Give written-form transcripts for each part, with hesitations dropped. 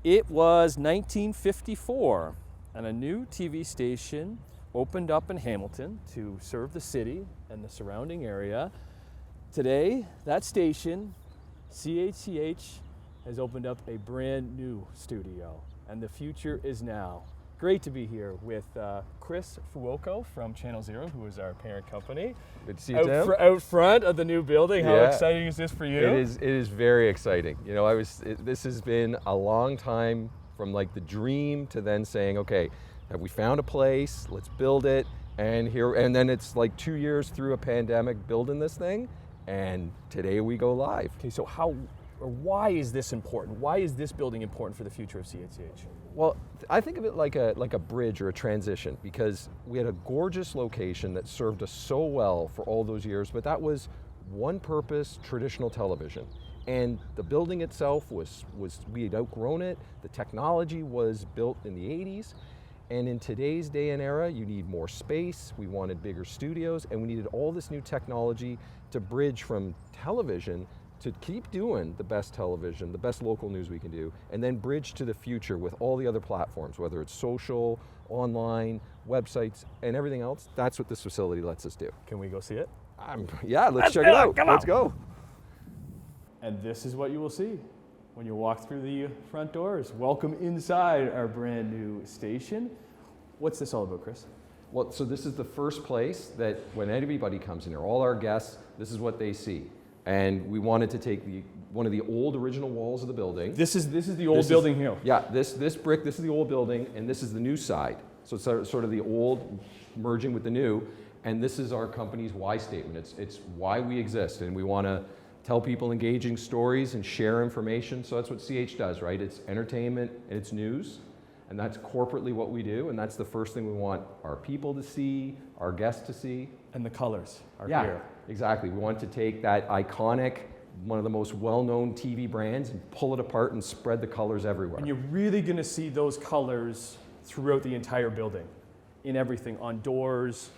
It was 1954, and a new TV station opened up in Hamilton to serve the city and the surrounding area. Today, that station, CHCH, has opened up a brand new studio, and the future is now. Great to be here with Chris Fuoco from Channel Zero, who is our parent company. Good to see you, Tim. Out front of the new building. How exciting is this for you? It is very exciting. You know, this has been a long time from like the dream to then saying, okay, have we found a place? Let's build it. And then it's like 2 years through a pandemic building this thing, and today we go live. Okay, so why is this important? Why is this building important for the future of CHCH? Well, I think of it like a bridge or a transition, because we had a gorgeous location that served us so well for all those years, but that was one purpose, traditional television. And the building itself we had outgrown it. The technology was built in the 80s. And in today's day and era, you need more space, we wanted bigger studios, and we needed all this new technology to bridge from television to keep doing the best television, the best local news we can do, and then bridge to the future with all the other platforms, whether it's social, online, websites, and everything else. That's what this facility lets us do. Can we go see it? Yeah, let's check it out. Let's go. And this is what you will see when you walk through the front doors. Welcome inside our brand new station. What's this all about, Chris? Well, so this is the first place that when anybody comes in here, all our guests, this is what they see. And we wanted to take one of the old original walls of the building. This is the old building here. Yeah, this brick, this is the old building, and this is the new side. So it's sort of the old merging with the new, and this is our company's why statement. It's why we exist, and we want to tell people engaging stories and share information. So that's what CH does, right? It's entertainment and it's news, and that's corporately what we do, and that's the first thing we want our people to see, our guests to see. And the colors are here. Exactly. We want to take that iconic, one of the most well-known TV brands, and pull it apart and spread the colors everywhere. And you're really going to see those colors throughout the entire building, in everything, on doors,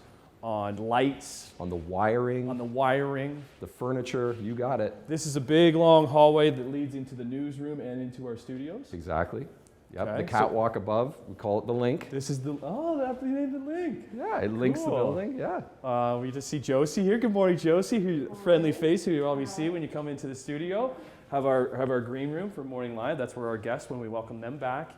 on lights, on the wiring, the furniture. You got it. This is a big, long hallway that leads into the newsroom and into our studios. Exactly. Yep, okay, the catwalk above, we call it the link. This is that's the name of the link. Yeah, it links the building, yeah. We just see Josie here. Good morning, Josie, who's a friendly face who you always see when you come into the studio. Have our green room for Morning Live. That's where our guests, when we welcome them back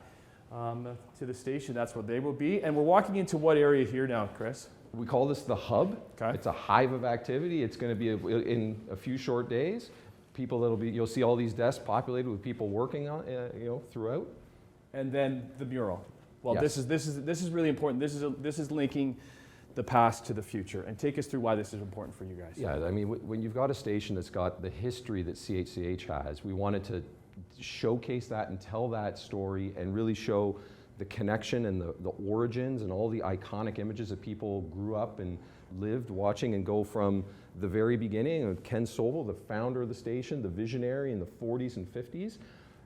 to the station, that's where they will be. And we're walking into what area here now, Chris? We call this the hub. Okay. It's a hive of activity. It's going to be in a few short days. You'll see all these desks populated with people working on, throughout. And then the mural. Well, yes. this is really important. This is linking the past to the future. And take us through why this is important for you guys. Yeah, I mean, when you've got a station that's got the history that CHCH has, we wanted to showcase that and tell that story and really show the connection and the origins and all the iconic images that people grew up and lived watching, and go from the very beginning of Ken Sobel, the founder of the station, the visionary in the 40s and 50s,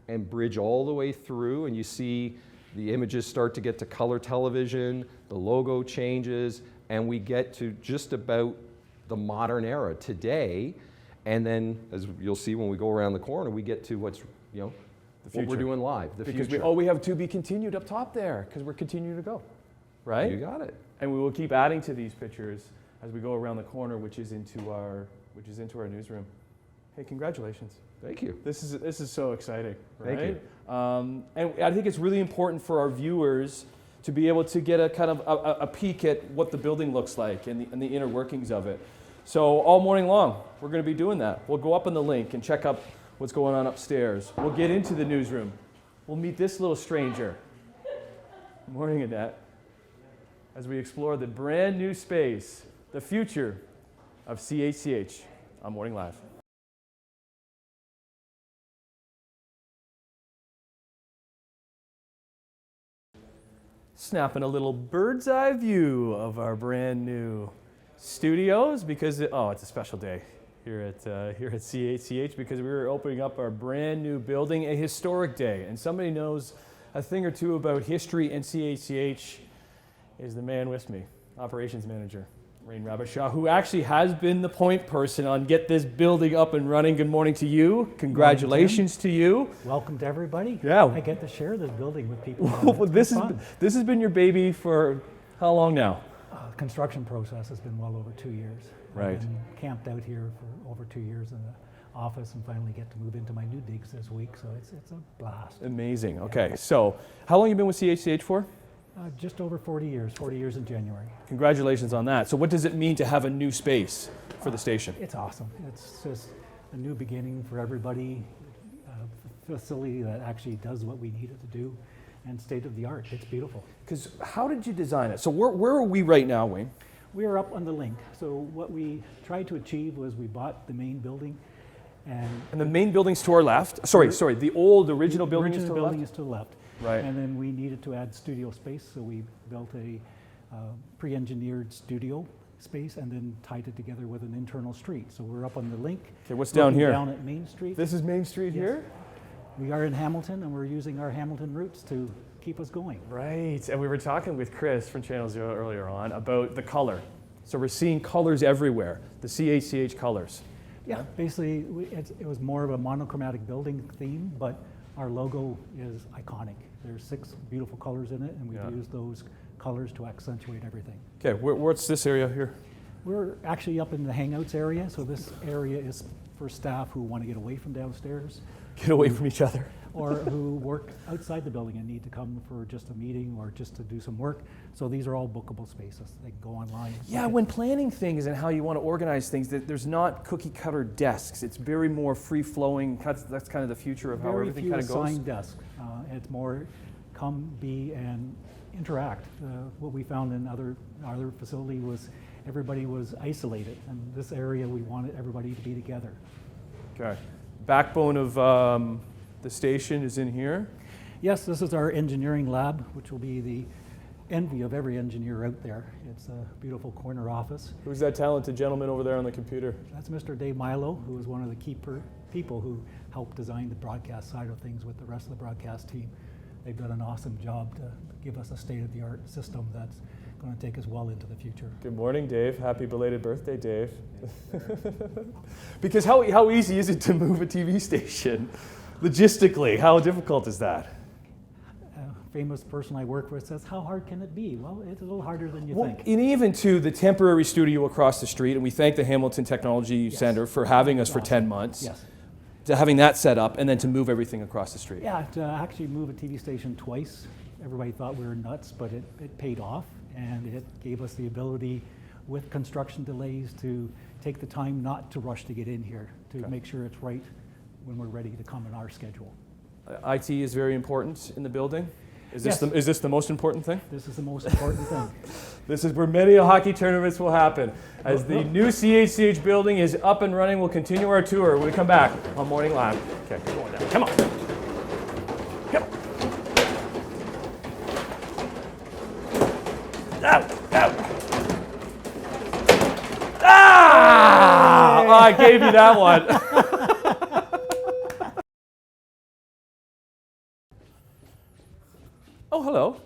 and bridge all the way through, and you see the images start to get to color television, the logo changes, and we get to just about the modern era today. And then, as you'll see when we go around the corner, we get to what's, what we're doing live, the future. We have to be continued up top there, because we're continuing to go, right? You got it. And we will keep adding to these pictures as we go around the corner, which is into our newsroom. Hey, congratulations. Thank you. This is so exciting, right? Thank you. And I think it's really important for our viewers to be able to get a kind of a peek at what the building looks like and the inner workings of it. So all morning long, we're going to be doing that. We'll go up on the link and check up what's going on upstairs. We'll get into the newsroom. We'll meet this little stranger. Good morning, Annette. As we explore the brand new space, the future of CHCH on Morning Live. Snapping a little bird's eye view of our brand new studios, because it's a special day here at CHCH, because we're opening up our brand new building, a historic day. And somebody knows a thing or two about history, and CHCH is the man with me, operations manager Rain Rabashaw, who actually has been the point person on get this building up and running. Good morning to you. Congratulations to you. Welcome to everybody. Yeah. I get to share this building with people. Well, this has been your baby for how long now? Construction process has been well over 2 years. Right. I've been camped out here for over 2 years in the office and finally get to move into my new digs this week, so it's a blast. Amazing. Okay, so how long have you been with CHCH for? Just over 40 years in January. Congratulations on that. So what does it mean to have a new space for the station? It's awesome. It's just a new beginning for everybody, a facility that actually does what we need it to do, and state of the art. It's beautiful. Because how did you design it? So where are we right now, Wayne? We are up on the link. So what we tried to achieve was we bought the main building, and the main building's to our left. Sorry, the original building is to the left? is to the left. Right. And then we needed to add studio space, so we built a pre-engineered studio space and then tied it together with an internal street. So we're up on the link. Okay, what's down here? Down at Main Street. This is Main Street here? We are in Hamilton, and we're using our Hamilton roots to keep us going. Right, and we were talking with Chris from Channel Zero earlier on about the color. So we're seeing colors everywhere, the CHCH colors. Yeah, basically it was more of a monochromatic building theme, but our logo is iconic. There's 6 beautiful colors in it, and we've used those colors to accentuate everything. Okay, what's this area here? We're actually up in the Hangouts area, so this area is for staff who want to get away from downstairs. Get away from each other. Or who work outside the building and need to come for just a meeting or just to do some work. So these are all bookable spaces. They can go online. Yeah, when planning things and how you want to organize things, there's not cookie cutter desks. It's very more free flowing. That's kind of the future of how everything kind of goes. Very few assigned desks. It's more come, be, and interact. What we found in other facility was everybody was isolated. And this area, we wanted everybody to be together. Okay. Backbone of the station is in here. Yes, this is our engineering lab, which will be the envy of every engineer out there. It's a beautiful corner office. Who's that talented gentleman over there on the computer? That's Mr. Dave Milo, who is one of the key people who helped design the broadcast side of things with the rest of the broadcast team. They've done an awesome job to give us a state-of-the-art system that's going to take us well into the future. Good morning, Dave. Happy belated birthday, Dave. Because how easy is it to move a TV station? Logistically, how difficult is that? A famous person I work with says, how hard can it be? Well, it's a little harder than you think. And even to the temporary studio across the street, and we thank the Hamilton Technology Center for having us for 10 months. Yes. To having that set up, and then to move everything across the street. Yeah, to actually move a TV station twice, everybody thought we were nuts, but it paid off, and it gave us the ability, with construction delays, to take the time not to rush to get in here, to make sure it's right when we're ready to come in our schedule. IT is very important in the building. Is Yes. this the most important thing? This is the most important thing. This is where many hockey tournaments will happen. As the new CHCH building is up and running, we'll continue our tour when we come back on Morning Live. Okay, we're going down. Come on. Come on. Out, out. Ah! Oh, I gave you that one. Oh, hello.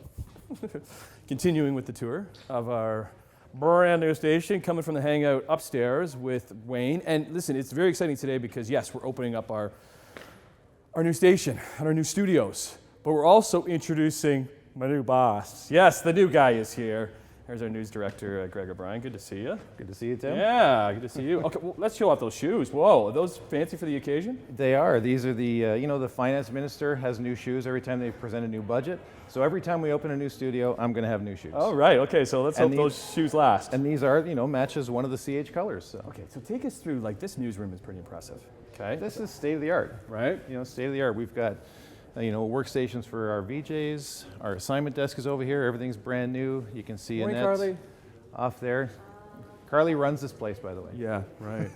Continuing with the tour of our brand new station, coming from the hangout upstairs with Wayne. And listen, it's very exciting today because yes, we're opening up our new station and our new studios, but we're also introducing my new boss. Yes, the new guy is here. There's our news director, Greg O'Brien. Good to see you. Good to see you, Tim. Yeah, good to see you. Okay, well, let's show off those shoes. Whoa, are those fancy for the occasion? They are. These are the, the finance minister has new shoes every time they present a new budget. So every time we open a new studio, I'm going to have new shoes. Oh, right. Okay, so let's hope those shoes last. And these are, matches one of the CH colors. So. Okay, so take us through, this newsroom is pretty impressive. Okay. This is state of the art. Right. State of the art. We've got, workstations for our VJs. Our assignment desk is over here. Everything's brand new. You can see Morning, Annette Carly. off there. Carly runs this place, by the way. Yeah, right.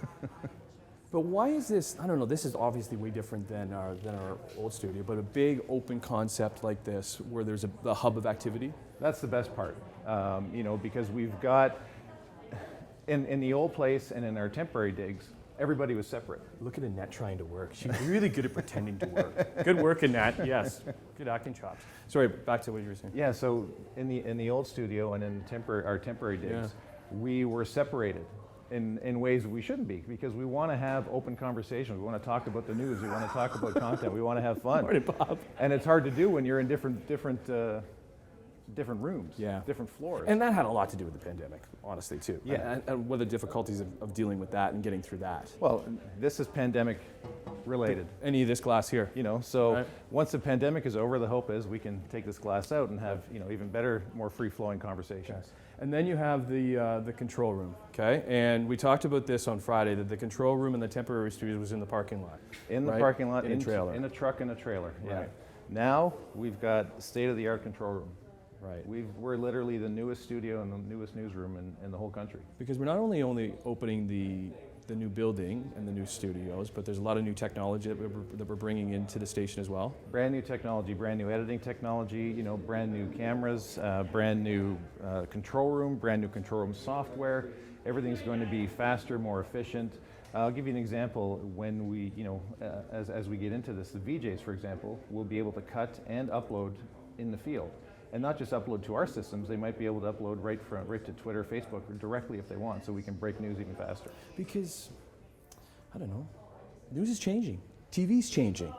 But why is this, I don't know, this is obviously way different than our old studio, but a big open concept like this where there's a hub of activity? That's the best part, because we've got, in the old place and in our temporary digs, everybody was separate. Look at Annette trying to work. She's really good at pretending to work. Good work, Annette, yes. Good acting chops. Sorry, back to what you were saying. Yeah, so in the old studio and in our temporary digs, we were separated in ways we shouldn't be, because we want to have open conversations. We want to talk about the news. We want to talk about content. We want to have fun. Morning, Bob. And it's hard to do when you're in different rooms, Yeah. different floors. And that had a lot to do with the pandemic, honestly, too. Yeah. And what the difficulties of dealing with that and getting through that. Well, this is pandemic related. Any of this glass here. You know, so Right. once the pandemic is over, the hope is we can take this glass out and have, you know, even better, more free-flowing conversations. And then you have the control room, okay? And we talked about this on Friday, that the control room and the temporary studios was in the parking lot. In the right? parking lot, in a trailer. in a truck and a trailer. Yeah. Right. Now we've got state-of-the-art control room. Right. We're literally the newest studio and the newest newsroom in the whole country. Because we're not only opening the new building and the new studios, but there's a lot of new technology that we're bringing into the station as well. Brand new technology, brand new editing technology, you know, brand new cameras, brand new control room software. Everything's going to be faster, more efficient. I'll give you an example. When we, you know, as we get into this, the VJs, for example, will be able to cut and upload in the field. And not just upload to our systems, they might be able to upload right to Twitter, Facebook, or directly if they want, so we can break news even faster. Because, I don't know, news is changing. TV's changing.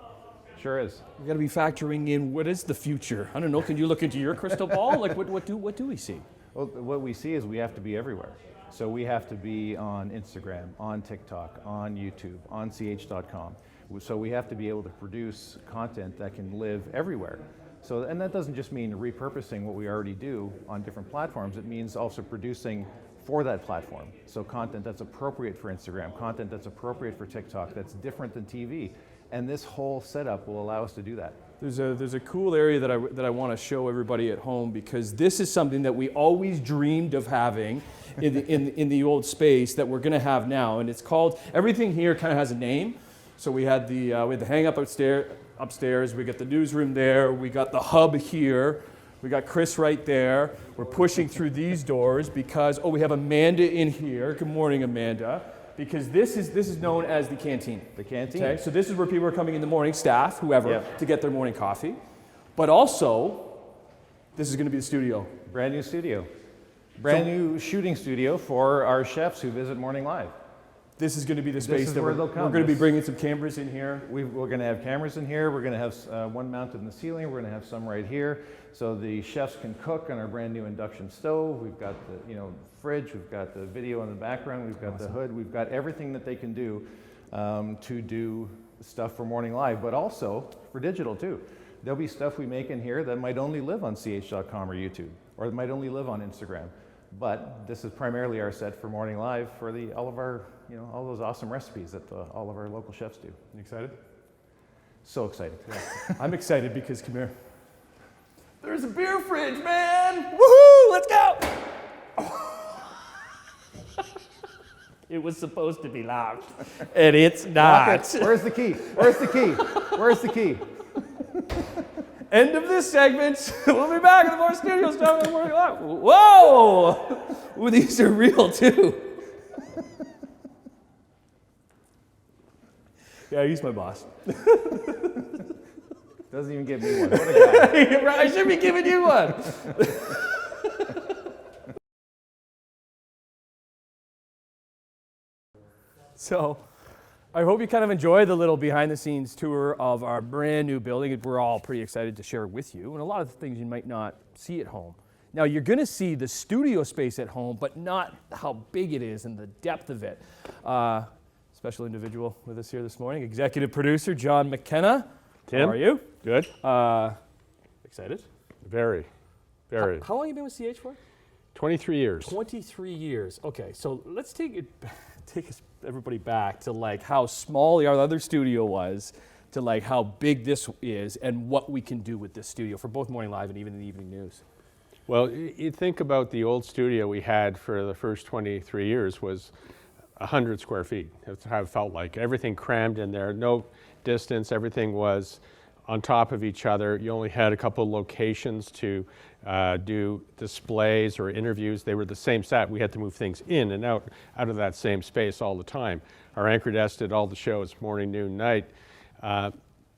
Sure is. We've got to be factoring in what is the future. I don't know, can you look into your crystal ball? Like, what do we see? Well, what we see is we have to be everywhere. So we have to be on Instagram, on TikTok, on YouTube, on ch.com. So we have to be able to produce content that can live everywhere. So, and that doesn't just mean repurposing what we already do on different platforms. It means also producing for that platform. So content that's appropriate for Instagram, content that's appropriate for TikTok, that's different than TV. And this whole setup will allow us to do that. There's a cool area that I want to show everybody at home, because this is something that we always dreamed of having in the old space that we're going to have now, and it's called, everything here kind of has a name. So we had the hang up upstairs, we got the newsroom there, we got the hub here, we got Chris right there. We're pushing through these doors because, we have Amanda in here. Good morning, Amanda. Because this is known as the canteen. The canteen. Okay, so this is where people are coming in the morning, staff, whoever, Yep. to get their morning coffee. But also, this is going to be the studio. Brand new studio. Brand new shooting studio for our chefs who visit Morning Live. This is going to be the space is that where we're they'll come. going to be bringing some cameras in here. We're going to have cameras in here. We're going to have one mounted in the ceiling. We're going to have some right here, so the chefs can cook on our brand new induction stove. We've got the fridge. We've got the video in the background. We've got the hood. We've got everything that they can do to do stuff for Morning Live, but also for digital too. There'll be stuff we make in here that might only live on ch.com or YouTube, or that might only live on Instagram. But this is primarily our set for Morning Live for all of our, all those awesome recipes that all of our local chefs do. You excited? So excited. Yeah. I'm excited because, come here. There's a beer fridge, man! Woohoo! Let's go! It was supposed to be locked, and it's not. Where's the key? Where's the key? Where's the key? End of this segment. We'll be back with more studio stuff. Whoa! Ooh, these are real too. Yeah, he's my boss. Doesn't even give me one. What a guy. I should be giving you one. So, I hope you kind of enjoyed the little behind-the-scenes tour of our brand new building. We're all pretty excited to share it with you, and a lot of the things you might not see at home. Now, you're going to see the studio space at home, but not how big it is and the depth of it. Special individual with us here this morning, executive producer John McKenna. Tim? How are you? Good. Excited? Very. How long have you been with CH for? 23 years. 23 years. Okay, so let's take everybody back to like how small the other studio was to like how big this is and what we can do with this studio for both Morning Live and even the evening news. Well, you think about the old studio we had for the first 23 years was 100 square feet. That's how it felt like. Everything crammed in there, no distance, everything was on top of each other. You only had a couple locations to do displays or interviews. They were the same set. We had to move things in and out of that same space all the time. Our anchor desk did all the shows, morning, noon, night.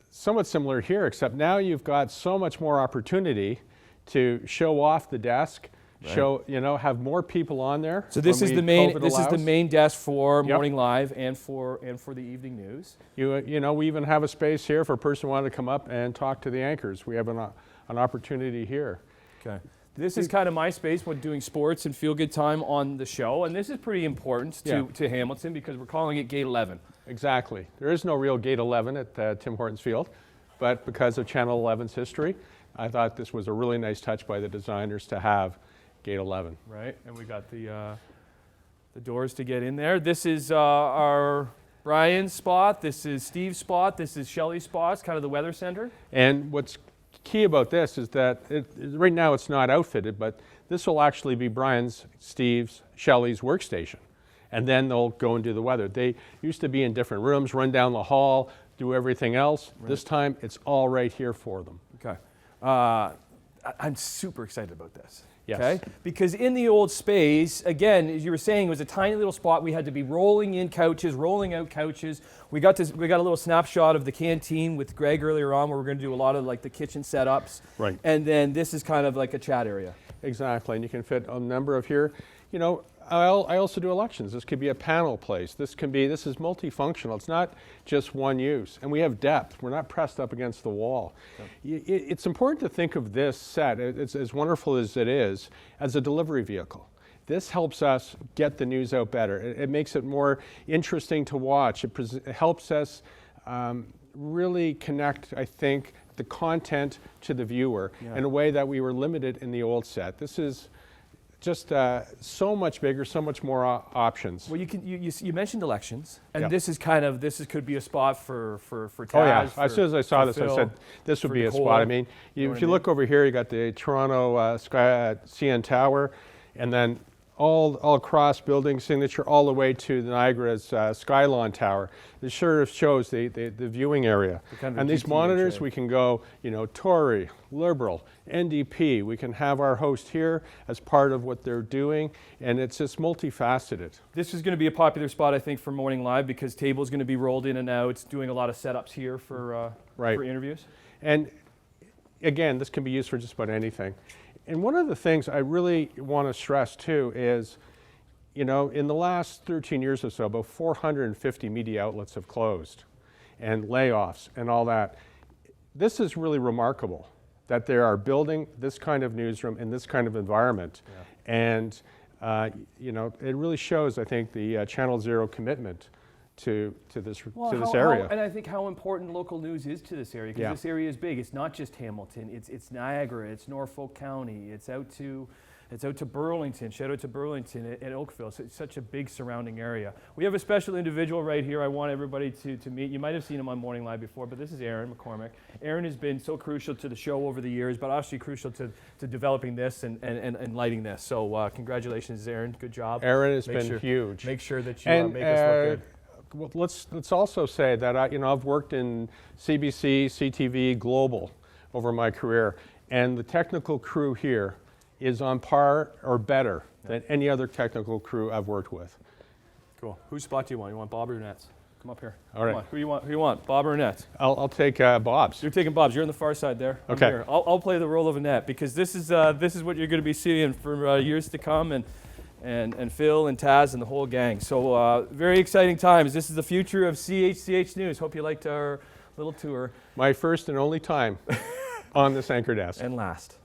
Somewhat similar here, except now you've got so much more opportunity to show off the desk, show, have more people on there. So this when is the COVID main. This is the allows. main desk for Yep. Morning Live and for the evening news. We even have a space here for a person who wanted to come up and talk to the anchors. We have an opportunity here. Okay. This is kind of my space when doing sports and feel good time on the show, and this is pretty important to Hamilton because we're calling it Gate 11. Exactly. There is no real Gate 11 at Tim Hortons Field, but because of Channel 11's history, I thought this was a really nice touch by the designers to have Gate 11. Right, and we got the doors to get in there. This is our Brian's spot. This is Steve's spot. This is Shelley's spot. It's kind of the weather center. And what's key about this is that right now it's not outfitted, but this will actually be Brian's, Steve's, Shelley's workstation. And then they'll go and do the weather. They used to be in different rooms, run down the hall, do everything else. Right. This time it's all right here for them. Okay. I'm super excited about this. Yes. Okay? Because in the old space, again, as you were saying, it was a tiny little spot. We had to be rolling in couches, rolling out couches. We got a little snapshot of the canteen with Greg earlier on, where we're going to do a lot of like the kitchen setups. Right. And then this is kind of like a chat area. Exactly, and you can fit a number of here. I also do elections. This could be a panel place. This is multifunctional. It's not just one use. And we have depth. We're not pressed up against the wall. Yeah. It's important to think of this set, it's as wonderful as it is, as a delivery vehicle. This helps us get the news out better. It makes it more interesting to watch. It helps us really connect, I think, the content to the viewer in a way that we were limited in the old set. This is just so much bigger, so much more options. Well, you mentioned elections, and Yeah. this could be a spot for Taz. Oh yeah, for, as soon as I saw this, Phil, I said this would be a Nicole. spot. I mean, if you look over here, you got the Toronto CN Tower, and then all across building signature all the way to the Niagara's Skylawn Tower. This sort of shows the viewing area. Kind of And these monitors, we can go, Tory, Liberal, NDP. We can have our host here as part of what they're doing, and it's just multifaceted. This is going to be a popular spot, I think, for Morning Live because table's going to be rolled in and out. It's doing a lot of setups here for interviews. And again, this can be used for just about anything. And one of the things I really want to stress too is, in the last 13 years or so, about 450 media outlets have closed and layoffs and all that. This is really remarkable that they are building this kind of newsroom in this kind of environment. Yeah. And, it really shows, I think, the Channel Zero commitment to this area. And I think how important local news is to this area, because this area is big. It's not just Hamilton. It's Niagara. It's Norfolk County. It's out to Burlington. Shout out to Burlington and Oakville. So it's such a big surrounding area. We have a special individual right here. I want everybody to meet. You might have seen him on Morning Live before, but this is Aaron McCormick. Aaron has been so crucial to the show over the years, but actually crucial to developing this and lighting this. So congratulations, Aaron. Good job. Aaron has been huge. Make sure that you make us look good. Well, let's also say that I've worked in CBC, CTV, Global over my career, and the technical crew here is on par or better than any other technical crew I've worked with. Cool. Whose spot do you want? You want Bob or Nets? Come up here. All right. Come on. Who you want? Bob or Nets? I'll take Bob's. You're taking Bob's. You're on the far side there. Okay. I'm here. I'll play the role of a net because this is what you're going to be seeing for years to come, and Phil and Taz and the whole gang. So very exciting times. This is the future of CHCH News. Hope you liked our little tour. My first and only time on this anchor desk. And last.